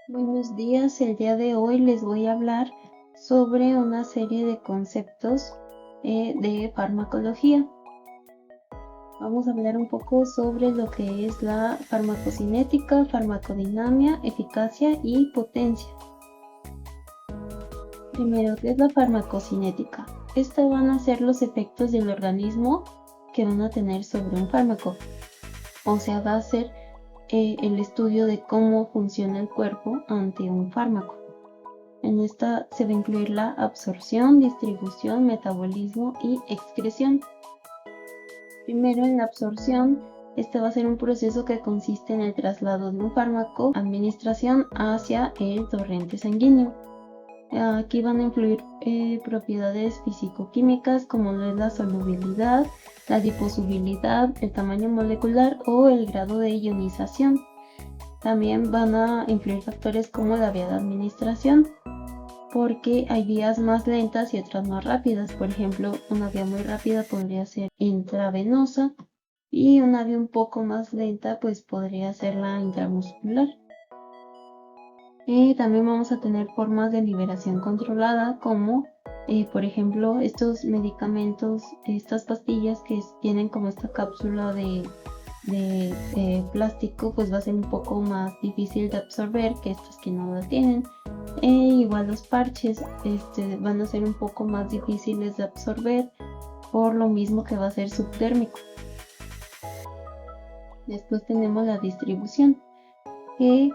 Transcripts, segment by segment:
Buenos días, el día de hoy les voy a hablar sobre una serie de conceptos de farmacología. Vamos a hablar un poco sobre lo que es la farmacocinética, farmacodinamia, eficacia y potencia. Primero, ¿qué es la farmacocinética? Estos van a ser los efectos del organismo que van a tener sobre un fármaco. O sea, va a ser el estudio de cómo funciona el cuerpo ante un fármaco. En esta se va a incluir la absorción, distribución, metabolismo y excreción. Primero, en la absorción, este va a ser un proceso que consiste en el traslado de un fármaco, administración hacia el torrente sanguíneo. Aquí van a influir propiedades físico-químicas como lo es la solubilidad, la diposibilidad, el tamaño molecular o el grado de ionización. También van a influir factores como la vía de administración, porque hay vías más lentas y otras más rápidas. Por ejemplo, una vía muy rápida podría ser intravenosa y una vía un poco más lenta pues podría ser la intramuscular. También vamos a tener formas de liberación controlada como por ejemplo estos medicamentos, estas pastillas que tienen como esta cápsula de plástico, pues va a ser un poco más difícil de absorber que estas que no la tienen. Igual los parches van a ser un poco más difíciles de absorber por lo mismo que va a ser subtérmico. Después tenemos la distribución, que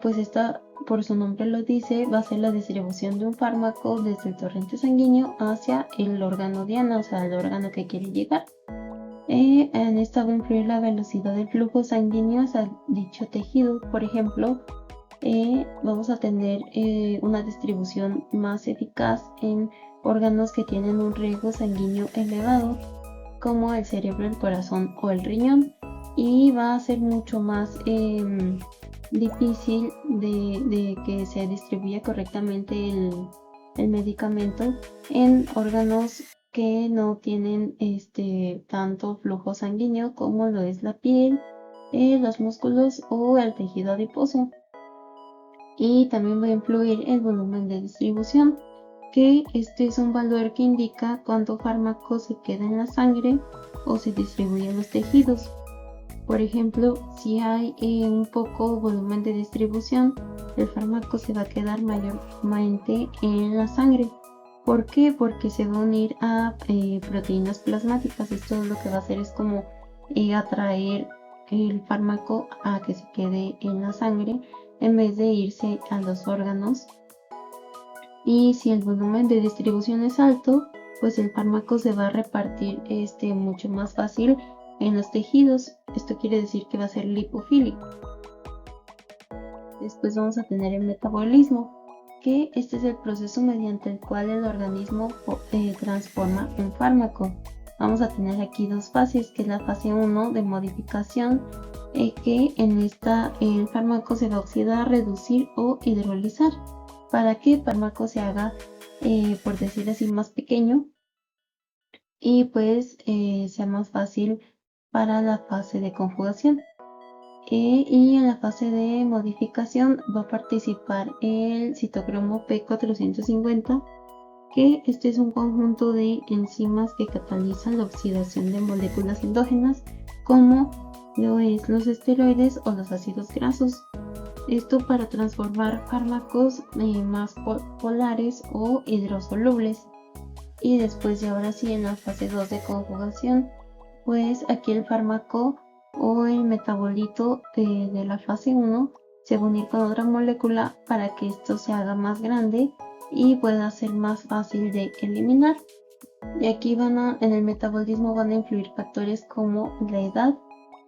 pues esta, por su nombre lo dice, va a ser la distribución de un fármaco desde el torrente sanguíneo hacia el órgano diana, o sea, el órgano que quiere llegar. En esta va a influir la velocidad del flujo sanguíneo hacia dicho tejido. Por ejemplo, vamos a tener una distribución más eficaz en órganos que tienen un riesgo sanguíneo elevado, como el cerebro, el corazón o el riñón, y va a ser mucho más difícil de que se distribuya correctamente el medicamento en órganos que no tienen tanto flujo sanguíneo como lo es la piel, los músculos o el tejido adiposo. Y también va a influir el volumen de distribución, que este es un valor que indica cuánto fármaco se queda en la sangre o se distribuye en los tejidos. Por ejemplo, si hay un poco volumen de distribución, el fármaco se va a quedar mayormente en la sangre. ¿Por qué? Porque se va a unir a proteínas plasmáticas. Esto lo que va a hacer es como atraer el fármaco a que se quede en la sangre en vez de irse a los órganos. Y si el volumen de distribución es alto, pues el fármaco se va a repartir mucho más fácil en los tejidos. Esto quiere decir que va a ser lipofílico. Después vamos a tener el metabolismo, que este es el proceso mediante el cual el organismo transforma un fármaco. Vamos a tener aquí dos fases, que es la fase 1 de modificación, que en esta el fármaco se va a oxidar, reducir o hidrolizar para que el fármaco se haga, por decir así, más pequeño y pues sea más fácil para la fase de conjugación. Y en la fase de modificación va a participar el citocromo P450, que este es un conjunto de enzimas que catalizan la oxidación de moléculas endógenas, como lo es los esteroides o los ácidos grasos. Esto para transformar fármacos más polares o hidrosolubles. Y después, y ahora sí, en la fase 2 de conjugación, pues aquí el fármaco o el metabolito de la fase 1 se va a unir con otra molécula para que esto se haga más grande y pueda ser más fácil de eliminar. Y aquí en el metabolismo van a influir factores como la edad.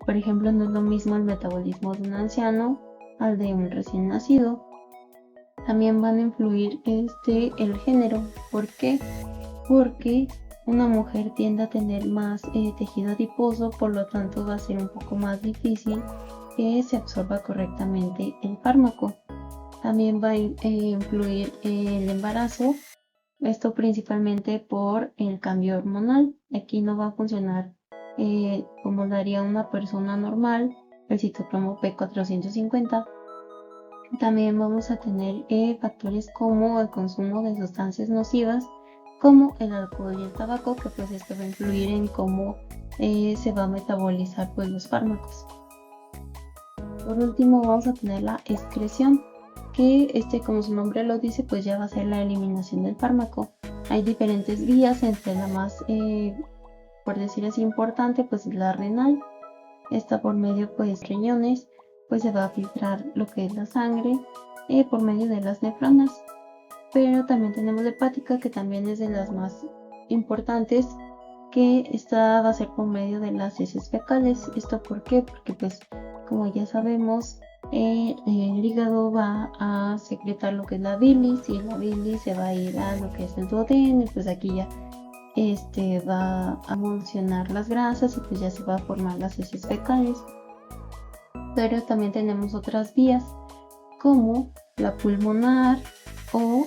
Por ejemplo, no es lo mismo el metabolismo de un anciano al de un recién nacido. También van a influir el género. ¿Por qué? Porque una mujer tiende a tener más tejido adiposo, por lo tanto va a ser un poco más difícil que se absorba correctamente el fármaco. También va a influir el embarazo, esto principalmente por el cambio hormonal. Aquí no va a funcionar como lo haría una persona normal, el citocromo P450, También vamos a tener factores como el consumo de sustancias nocivas, como el alcohol y el tabaco, que pues esto va a influir en cómo se va a metabolizar pues los fármacos. Por último vamos a tener la excreción, que como su nombre lo dice, pues ya va a ser la eliminación del fármaco. Hay diferentes vías, entre la más, por decir así, importante, pues es la renal. Esta por medio pues riñones, pues se va a filtrar lo que es la sangre por medio de las nefronas. Pero también tenemos la hepática, que también es de las más importantes, que esta va a ser por medio de las heces fecales. ¿Esto por qué? Porque pues como ya sabemos, el hígado va a secretar lo que es la bilis, y la bilis se va a ir a lo que es el duodeno, y pues aquí ya va a emulsionar las grasas y pues ya se va a formar las heces fecales. Pero también tenemos otras vías como la pulmonar o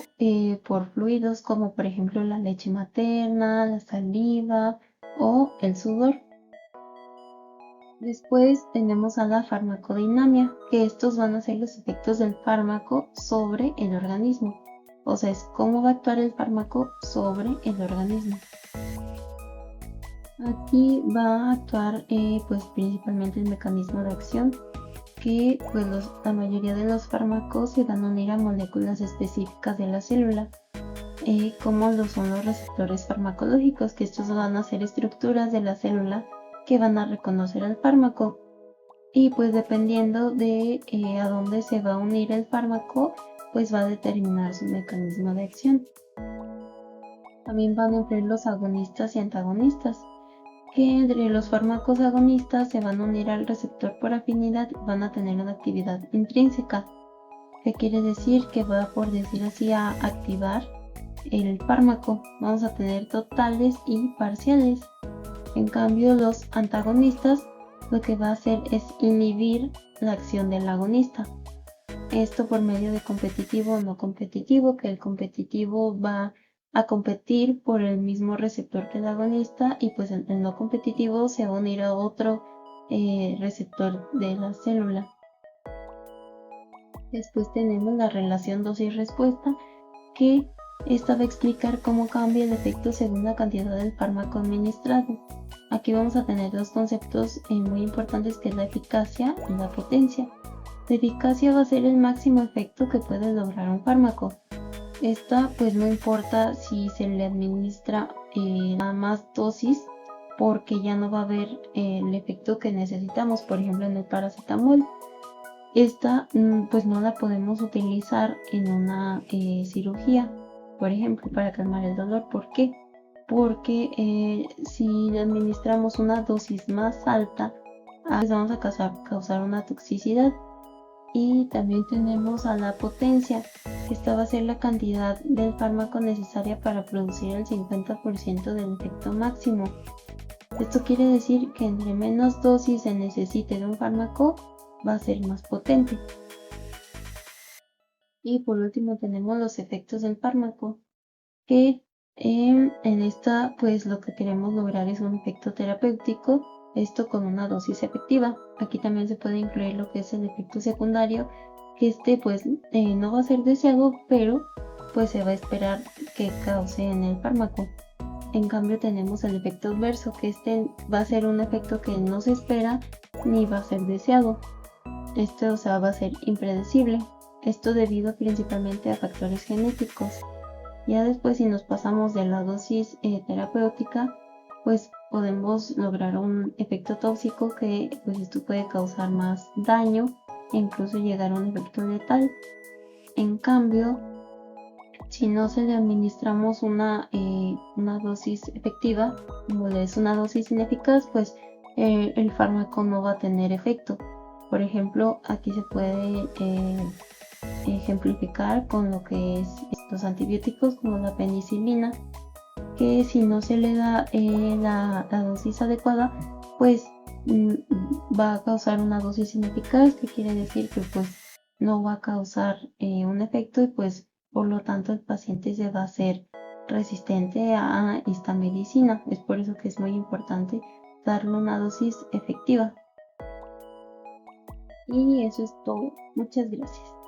por fluidos como por ejemplo la leche materna, la saliva o el sudor. Después tenemos a la farmacodinamia, que estos van a ser los efectos del fármaco sobre el organismo. O sea, es cómo va a actuar el fármaco sobre el organismo. Aquí va a actuar pues principalmente el mecanismo de acción, que pues la mayoría de los fármacos se van a unir a moléculas específicas de la célula, como lo son los receptores farmacológicos, que estos van a ser estructuras de la célula que van a reconocer al fármaco, y pues dependiendo de a dónde se va a unir el fármaco, pues va a determinar su mecanismo de acción. También van a incluir los agonistas y antagonistas, que entre los fármacos agonistas se van a unir al receptor por afinidad y van a tener una actividad intrínseca, que quiere decir que va, por decir así, a activar el fármaco. Vamos a tener totales y parciales. En cambio, los antagonistas lo que va a hacer es inhibir la acción del agonista. Esto por medio de competitivo o no competitivo, que el competitivo va a competir por el mismo receptor que el agonista, y pues el no competitivo se va a unir a otro receptor de la célula. Después tenemos la relación dosis-respuesta, que esta va a explicar cómo cambia el efecto según la cantidad del fármaco administrado. Aquí vamos a tener dos conceptos muy importantes, que es la eficacia y la potencia. La eficacia va a ser el máximo efecto que puede lograr un fármaco. Esta pues no importa si se le administra nada más dosis, porque ya no va a haber el efecto que necesitamos. Por ejemplo, en el paracetamol, esta pues no la podemos utilizar en una cirugía, por ejemplo, para calmar el dolor. ¿Por qué? Porque si le administramos una dosis más alta, pues vamos a causar una toxicidad. Y también tenemos a la potencia, que esta va a ser la cantidad del fármaco necesaria para producir el 50% del efecto máximo. Esto quiere decir que entre menos dosis se necesite de un fármaco, va a ser más potente. Y por último tenemos los efectos del fármaco, que en esta pues lo que queremos lograr es un efecto terapéutico, esto con una dosis efectiva. Aquí también se puede incluir lo que es el efecto secundario, que pues no va a ser deseado, pero pues se va a esperar que cause en el fármaco. En cambio tenemos el efecto adverso, que va a ser un efecto que no se espera ni va a ser deseado. O sea, va a ser impredecible. Esto debido principalmente a factores genéticos. Ya después, si nos pasamos de la dosis terapéutica, pues podemos lograr un efecto tóxico, que pues esto puede causar más daño e incluso llegar a un efecto letal. En cambio, si no se le administramos una dosis efectiva, como es una dosis ineficaz, pues el fármaco no va a tener efecto. Por ejemplo, aquí se puede ejemplificar con lo que es los antibióticos, como la penicilina, que si no se le da la dosis adecuada, pues va a causar una dosis ineficaz, que quiere decir que pues no va a causar un efecto, y pues por lo tanto el paciente se va a hacer resistente a esta medicina. Es por eso que es muy importante darle una dosis efectiva. Y eso es todo. Muchas gracias.